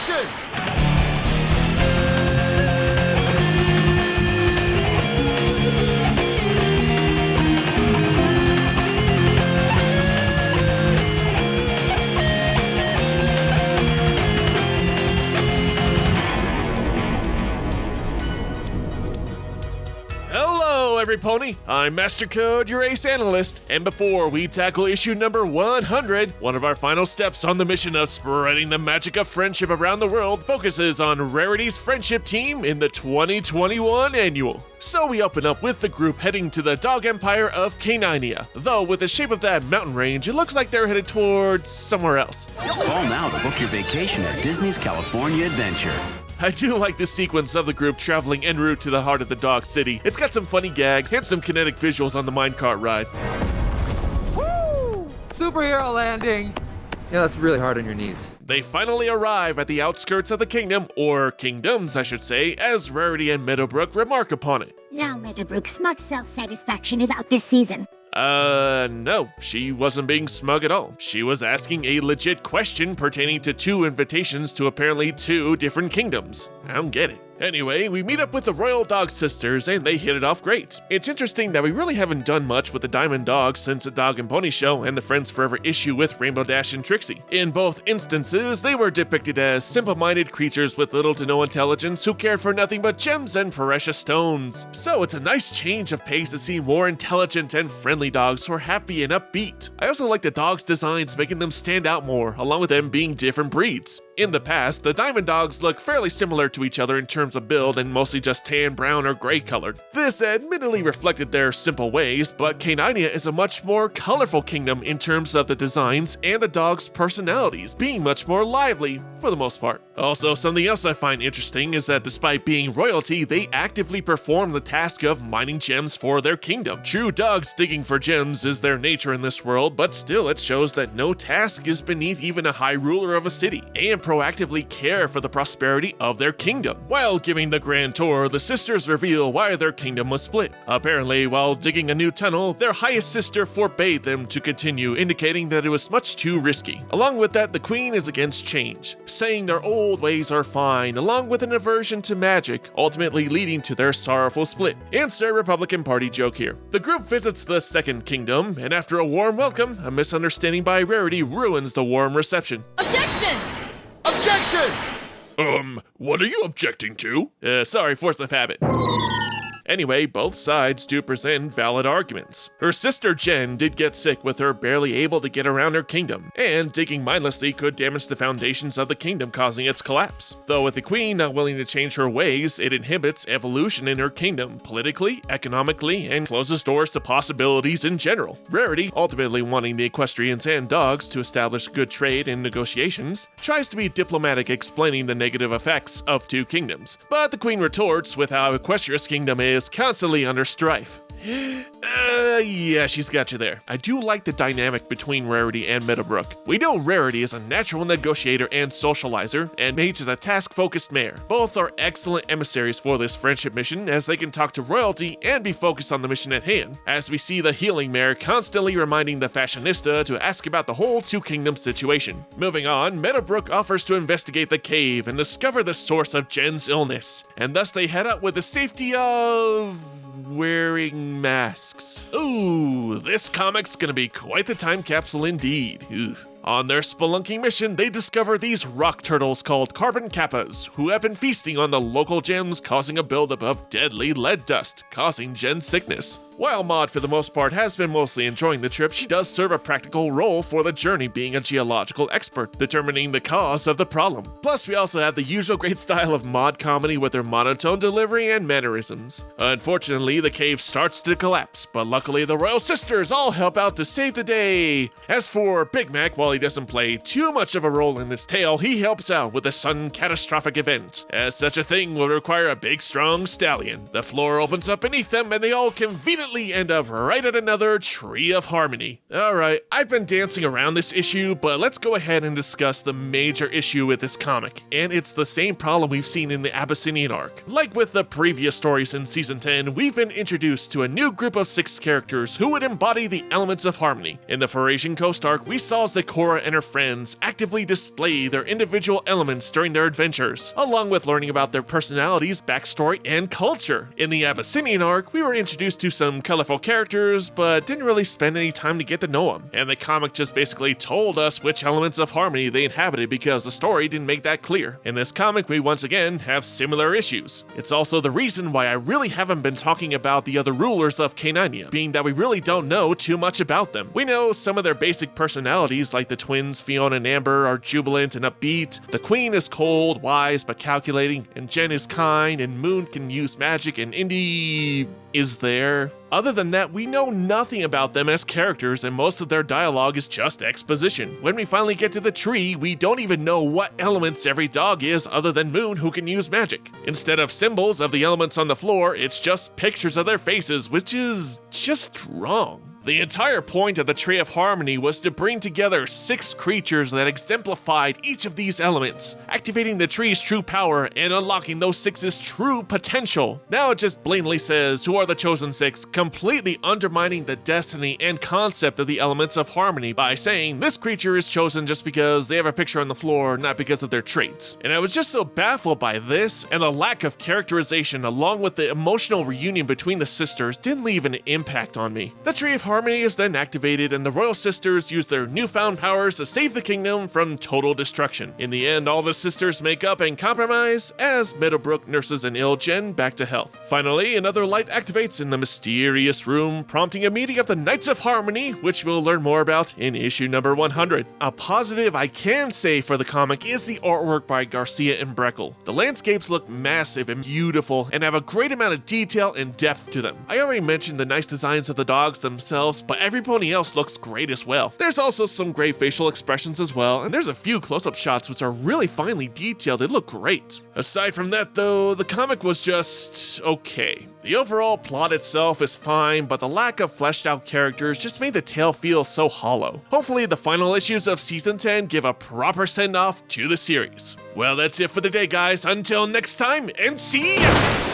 Objection! Hello, every pony. I'm MasterCode, your ace analyst, and before we tackle issue number 100, one of our final steps on the mission of spreading the magic of friendship around the world focuses on Rarity's friendship team in the 2021 annual. So we open up with the group heading to the dog empire of Canania, though with the shape of that mountain range, it looks like they're headed towards somewhere else. Call now to book your vacation at Disney's California Adventure. I do like this sequence of the group traveling en route to the heart of the dog city. It's got some funny gags and some kinetic visuals on the minecart ride. Woo! Superhero landing! Yeah, that's really hard on your knees. They finally arrive at the outskirts of the kingdom, or kingdoms I should say, as Rarity and Meadowbrook remark upon it. Now Meadowbrook's smug self-satisfaction is out this season. No, she wasn't being smug at all. She was asking a legit question pertaining to 2 invitations to apparently 2 different kingdoms. I don't get it. Anyway, we meet up with the Royal Dog Sisters and they hit it off great. It's interesting that we really haven't done much with the Diamond Dogs since the Dog and Pony Show and the Friends Forever issue with Rainbow Dash and Trixie. In both instances, they were depicted as simple-minded creatures with little to no intelligence who cared for nothing but gems and precious stones. So it's a nice change of pace to see more intelligent and friendly dogs who are happy and upbeat. I also like the dogs' designs making them stand out more, along with them being different breeds. In the past, the Diamond Dogs look fairly similar to each other in terms of build and mostly just tan, brown, or gray colored. This admittedly reflected their simple ways, but Canania is a much more colorful kingdom in terms of the designs and the dogs' personalities being much more lively for the most part. Also, something else I find interesting is that despite being royalty, they actively perform the task of mining gems for their kingdom. True, dogs digging for gems is their nature in this world, but still it shows that no task is beneath even a high ruler of a city, and proactively care for the prosperity of their kingdom. While giving the grand tour, the sisters reveal why their kingdom was split. Apparently, while digging a new tunnel, their highest sister forbade them to continue, indicating that it was much too risky. Along with that, the queen is against change, saying their old ways are fine, along with an aversion to magic, ultimately leading to their sorrowful split. Insert Republican Party joke here. The group visits the second kingdom, and after a warm welcome, a misunderstanding by Rarity ruins the warm reception. Objection! Objection! What are you objecting to? Sorry, force of habit. Anyway, both sides do present valid arguments. Her sister Jen did get sick with her barely able to get around her kingdom, and digging mindlessly could damage the foundations of the kingdom, causing its collapse. Though with the queen not willing to change her ways, it inhibits evolution in her kingdom, politically, economically, and closes doors to possibilities in general. Rarity, ultimately wanting the equestrians and dogs to establish good trade and negotiations, tries to be diplomatic explaining the negative effects of 2 kingdoms, but the queen retorts with how Equestria's kingdom is constantly under strife. Yeah, she's got you there. I do like the dynamic between Rarity and Meadowbrook. We know Rarity is a natural negotiator and socializer, and Mage is a task-focused mare. Both are excellent emissaries for this friendship mission, as they can talk to royalty and be focused on the mission at hand, as we see the healing mare constantly reminding the fashionista to ask about the whole 2 kingdoms situation. Moving on, Meadowbrook offers to investigate the cave and discover the source of Jen's illness, and thus they head out with the safety of wearing masks. Ooh, this comic's gonna be quite the time capsule indeed. Ooh. On their spelunking mission, they discover these rock turtles called carbon kappas, who have been feasting on the local gems, causing a buildup of deadly lead dust, causing Jen's sickness. While Maud for the most part has been mostly enjoying the trip, she does serve a practical role for the journey, being a geological expert, determining the cause of the problem. Plus, we also have the usual great style of Maud comedy with her monotone delivery and mannerisms. Unfortunately, the cave starts to collapse, but luckily the Royal Sisters all help out to save the day. As for Big Mac, while he doesn't play too much of a role in this tale, he helps out with a sudden catastrophic event, as such a thing will require a big strong stallion. The floor opens up beneath them and they all conveniently immediately end up right at another Tree of Harmony. Alright, I've been dancing around this issue, but let's go ahead and discuss the major issue with this comic, and it's the same problem we've seen in the Abyssinian arc. Like with the previous stories in Season 10, we've been introduced to a new group of 6 characters who would embody the elements of harmony. In the Pharasian Coast arc, we saw Zecora and her friends actively display their individual elements during their adventures, along with learning about their personalities, backstory, and culture. In the Abyssinian arc, we were introduced to some colorful characters, but didn't really spend any time to get to know them, and the comic just basically told us which elements of harmony they inhabited because the story didn't make that clear. In this comic, we once again have similar issues. It's also the reason why I really haven't been talking about the other rulers of Canania, being that we really don't know too much about them. We know some of their basic personalities, like the twins Fiona and Amber are jubilant and upbeat, the queen is cold, wise, but calculating, and Jen is kind, and Moon can use magic, and Indy is there. Other than that, we know nothing about them as characters, and most of their dialogue is just exposition. When we finally get to the tree, we don't even know what elements every dog is other than Moon, who can use magic. Instead of symbols of the elements on the floor, it's just pictures of their faces, which is just wrong. The entire point of the Tree of Harmony was to bring together 6 creatures that exemplified each of these elements, activating the tree's true power and unlocking those 6's true potential. Now it just blatantly says who are the chosen 6, completely undermining the destiny and concept of the elements of harmony by saying this creature is chosen just because they have a picture on the floor, not because of their traits. And I was just so baffled by this, and the lack of characterization along with the emotional reunion between the sisters didn't leave an impact on me. The Tree of Harmony is then activated, and the royal sisters use their newfound powers to save the kingdom from total destruction. In the end, all the sisters make up and compromise as Meadowbrook nurses an ill Jen back to health. Finally, another light activates in the mysterious room, prompting a meeting of the Knights of Harmony, which we'll learn more about in issue number 100. A positive I can say for the comic is the artwork by Garcia and Breckle. The landscapes look massive and beautiful and have a great amount of detail and depth to them. I already mentioned the nice designs of the dogs themselves, but everybody else looks great as well. There's also some great facial expressions as well, and there's a few close-up shots which are really finely detailed. They look great. Aside from that though, the comic was just okay. The overall plot itself is fine, but the lack of fleshed out characters just made the tale feel so hollow. Hopefully the final issues of Season 10 give a proper send-off to the series. Well, that's it for the day, guys. Until next time, and see ya!